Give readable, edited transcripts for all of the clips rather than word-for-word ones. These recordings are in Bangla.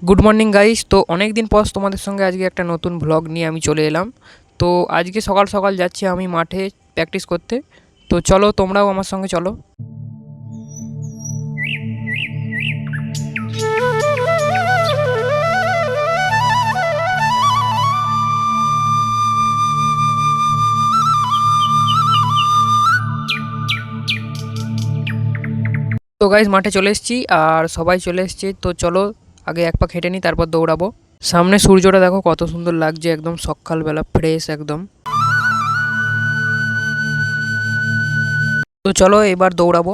Good morning guys. তো অনেক দিন পর তোমাদের সঙ্গে আজকে একটা নতুন ভ্লগ নিয়ে আমি চলে এলাম। তো আজকে সকাল সকাল যাচ্ছি আমি মাঠে প্র্যাকটিস করতে। তো চলো তোমরাও আমার সঙ্গে চলো। তো গাইস মাঠে চলে এসেছি আর সবাই চলে এসছে। তো চলো আগে এক পাক হেঁটে নিই, তারপর দৌড়াবো। সামনে সূর্যটা দেখো কত সুন্দর লাগছে, একদম সকালবেলা ফ্রেশ একদম। তো চলো এবার দৌড়াবো।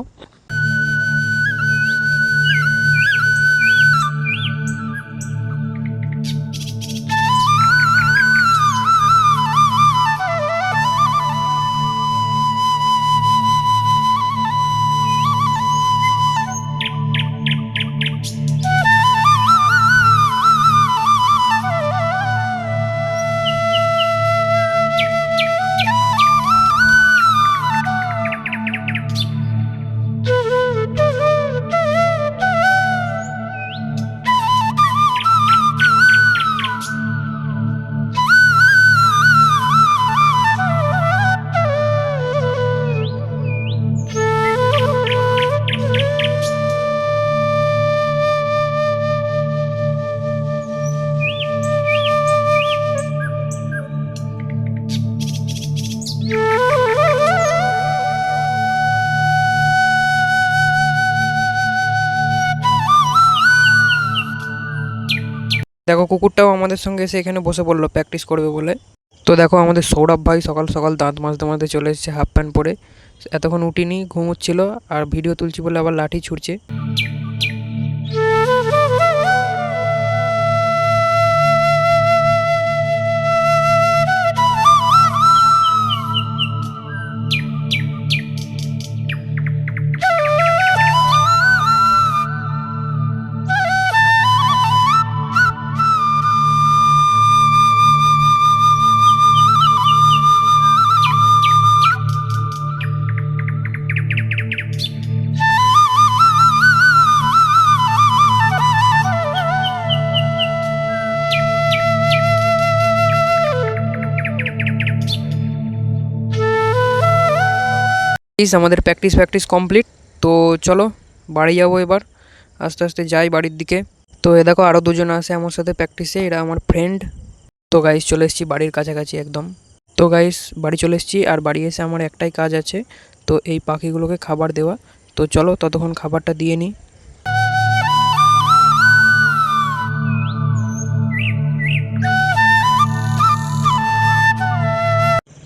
দেখো কুকুরটাও আমাদের সঙ্গে এসে এখানে বসে পড়লো প্র্যাকটিস করবে বলে। তো দেখো আমাদের সৌরভ ভাই সকাল সকাল দাঁত মাজতে মাজতে চলে এসেছে হাফ প্যান্ট পরে। এতক্ষণ উঠিনি, ঘুমোচ্ছিল আর ভিডিও তুলছি বলে আবার লাঠি ছুটছে। আমাদের প্র্যাকটিস কমপ্লিট। তো চলো বাড়ি যাবো এবার, আস্তে আস্তে যাই বাড়ির দিকে। তো এ দেখো আরও দুজন আছে আমার সাথে প্র্যাকটিসে, এরা আমার ফ্রেন্ড। তো গাইস চলে এসেছি বাড়ির কাছাকাছি একদম। তো গাইস বাড়ি চলে এসেছি আর বাড়ি এসে আমার একটাই কাজ আছে, তো এই পাখিগুলোকে খাবার দেওয়া। তো চলো ততক্ষণ খাবারটা দিয়ে নিই।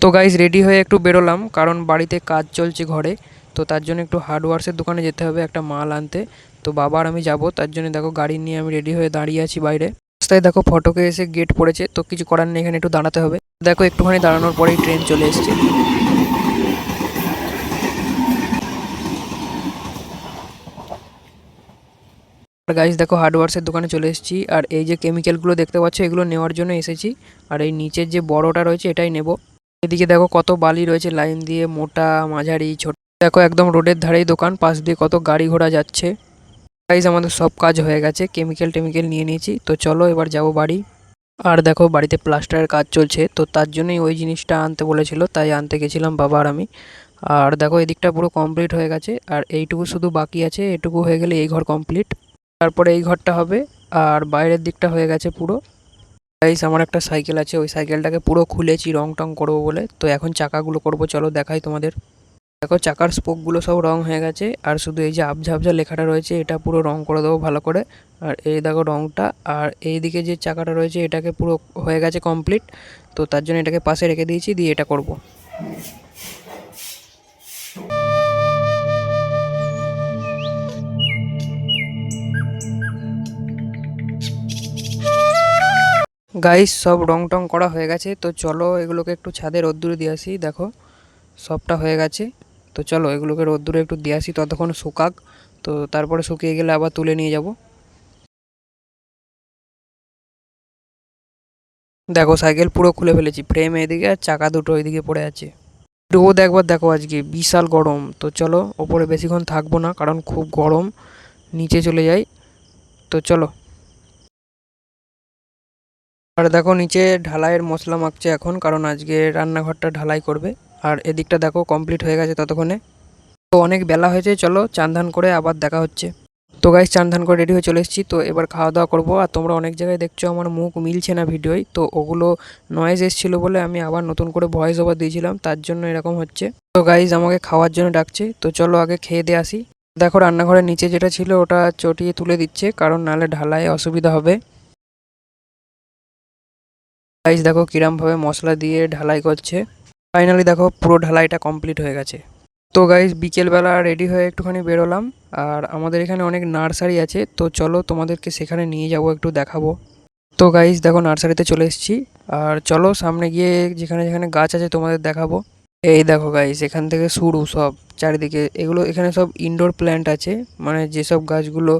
তো গাইস রেডি হয়ে একটু বেরোলাম, কারণ বাড়িতে কাজ চলছে ঘরে। তো তার জন্য একটু হার্ডওয়ার্সের দোকানে যেতে হবে একটা মাল আনতে। তো বাবা আর আমি যাব, তার জন্য দেখো গাড়ি নিয়ে আমি রেডি হয়ে দাঁড়িয়ে আছি বাইরে। রাস্তায় দেখো ফটকে এসে গেট পড়েছে, তো কিছু করার নেই, এখানে একটু দাঁড়াতে হবে। দেখো একটুখানি দাঁড়ানোর পরেই ট্রেন চলে এসছে। আর গাইস দেখো হার্ডওয়ার্সের দোকানে চলে এসেছি, আর এই যে কেমিক্যালগুলো দেখতে পাচ্ছ এগুলো নেওয়ার জন্য এসেছি। আর এই নিচের যে বড়টা রয়েছে এটাই নেব। এদিকে দেখো কত বালি রয়েছে লাইন দিয়ে, মোটা মাঝারি ছোট। দেখো একদম রোডের ধারেই দোকান, পাশ দিয়ে কত গাড়ি ঘোড়া যাচ্ছে। গাইস আমাদের সব কাজ হয়ে গেছে, কেমিক্যাল টেমিক্যাল নিয়ে নিয়েছি। তো চলো এবার যাব বাড়ি। আর দেখো বাড়িতে প্লাস্টারের কাজ চলছে, তো তার জন্যই ওই জিনিসটা আনতে বলেছিল, তাই আনতে গেছিলাম বাবা আর আমি। আর দেখো এদিকটা পুরো কমপ্লিট হয়ে গেছে, আর এইটুকু শুধু বাকি আছে, এটুকু হয়ে গেলে এই ঘর কমপ্লিট। তারপরে এই ঘরটা হবে, আর বাইরের দিকটা হয়ে গেছে পুরো। গাইস আমার একটা সাইকেল আছে, ওই সাইকেলটাকে পুরো খুলেছি রং টং করবো বলে। তো এখন চাকাগুলো করব, চলো দেখাই তোমাদের। দেখো চাকার স্পোকগুলো সব রং হয়ে গেছে, আর শুধু এই যে আবঝা আবঝা লেখাটা রয়েছে এটা পুরো রং করে দেবো ভালো করে। আর এই দেখো রংটা, আর এইদিকে যে চাকাটা রয়েছে এটাকে পুরো হয়ে গেছে কমপ্লিট। তো তার জন্য এটাকে পাশে রেখে দিয়েছি, দিয়ে এটা করব। গাইস সব রং টং করা হয়ে গেছে, তো চলো এগুলোকে একটু ছাদে রোদ্দুরে দিয়ে আসি। দেখো সবটা হয়ে গেছে, তো চলো এগুলোকে রোদ্দুরে একটু দিয়ে আসি, ততক্ষণ শুকাক। তো তারপরে শুকিয়ে গেলে আবার তুলে নিয়ে যাব। দেখো সাইকেল পুরো খুলে ফেলেছি, ফ্রেম এদিকে আর চাকা দুটো ওইদিকে পড়ে আছে। রোদ একবার দেখো আজকে বিশাল গরম। তো চলো ওপরে বেশিক্ষণ থাকবো না, কারণ খুব গরম, নিচে চলে যাই। তো চলো। আর দেখো নিচে ঢালাইয়ের মশলা মাখছে এখন, কারণ আজকে রান্নাঘরটা ঢালাই করবে। আর এদিকটা দেখো কমপ্লিট হয়ে গেছে ততক্ষণে। তো অনেক বেলা হয়েছে, চলো চান ধান করে আবার দেখা হচ্ছে। তো গাইস চান ধান করে রেডি হয়ে চলে এসেছি, তো এবার খাওয়া দাওয়া করবো। আর তোমরা অনেক জায়গায় দেখছো আমার মুখ মিলছে না ভিডিওয়, তো ওগুলো নয়েজ এসেছিলো বলে আমি আবার নতুন করে ভয়েস ওভার দিয়েছিলাম, তার জন্য এরকম হচ্ছে। তো গাইস আমাকে খাওয়ার জন্য ডাকছে, তো চলো আগে খেয়ে দিয়ে আসি। দেখো রান্নাঘরের নিচে যেটা ছিল ওটা চটিয়ে তুলে দিচ্ছে, কারণ নাহলে ঢালাই অসুবিধা হবে। গাইস দেখো কিরমভাবে মশলা দিয়ে ঢালাই করছে। ফাইনালি দেখো পুরো ঢালাইটা কমপ্লিট হয়ে গেছে। তো গাইস বিকেলবেলা রেডি হয়ে একটুখানি বেরোলাম। আর আমাদের এখানে অনেক নার্সারি আছে, তো চলো তোমাদেরকে সেখানে নিয়ে যাব, একটু দেখাবো। তো গাইস দেখো নার্সারিতে চলে এসেছি। আর চলো সামনে গিয়ে যেখানে যেখানে গাছ আছে তোমাদের দেখাবো। এই দেখো গাইস এখান থেকে শুরু সব চারিদিকে, এগুলো এখানে সব ইনডোর প্ল্যান্ট আছে, মানে যেসব গাছগুলো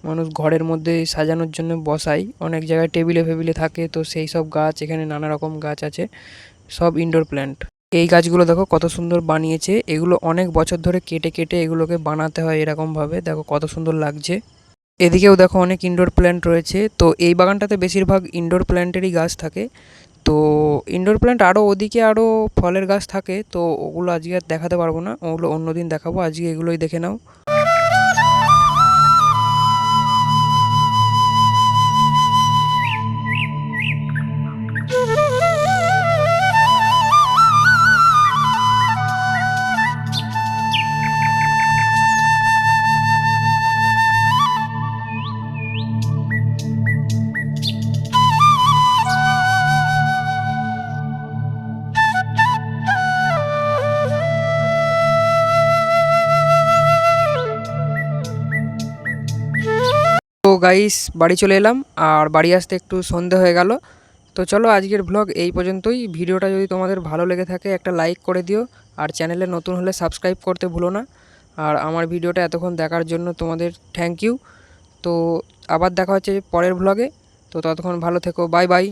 মানুষ ঘরের মধ্যে সাজানোর জন্য বসায়, অনেক জায়গায় টেবিলে ফেবিলে থাকে, তো সেই সব গাছ এখানে নানা রকম গাছ আছে, সব ইনডোর প্ল্যান্ট। এই গাছগুলো দেখো কত সুন্দর বানিয়েছে, এগুলো অনেক বছর ধরে কেটে কেটে এগুলোকে বানাতে হয় এরকম ভাবে, দেখো কত সুন্দর লাগছে। এদিকেও দেখো অনেক ইনডোর প্ল্যান্ট রয়েছে, তো এই বাগানটাতে বেশিরভাগ ইনডোর প্ল্যান্টেরই গাছ থাকে। তো ইনডোর প্ল্যান্ট আরও ওদিকে আরও ফলের গাছ থাকে, তো ওগুলো আজকে আর দেখাতে পারবো না, ওগুলো অন্যদিন দেখাবো, আজকে এগুলোই দেখে নাও। তো গাইস বাড়ি চলে এলাম, আর বাড়ি আসতে একটু সন্ধে হয়ে গেল। তো চলো আজকের ব্লগ এই পর্যন্তই। ভিডিওটা যদি তোমাদের ভালো লেগে থাকে একটা লাইক করে দিও, আর চ্যানেলে নতুন হলে সাবস্ক্রাইব করতে ভুলো না। আর আমার ভিডিওটা এতক্ষণ দেখার জন্য তোমাদের থ্যাংক ইউ। তো আবার দেখা হচ্ছে পরের ব্লগে, তো ততক্ষণ ভালো থেকো, বাই বাই।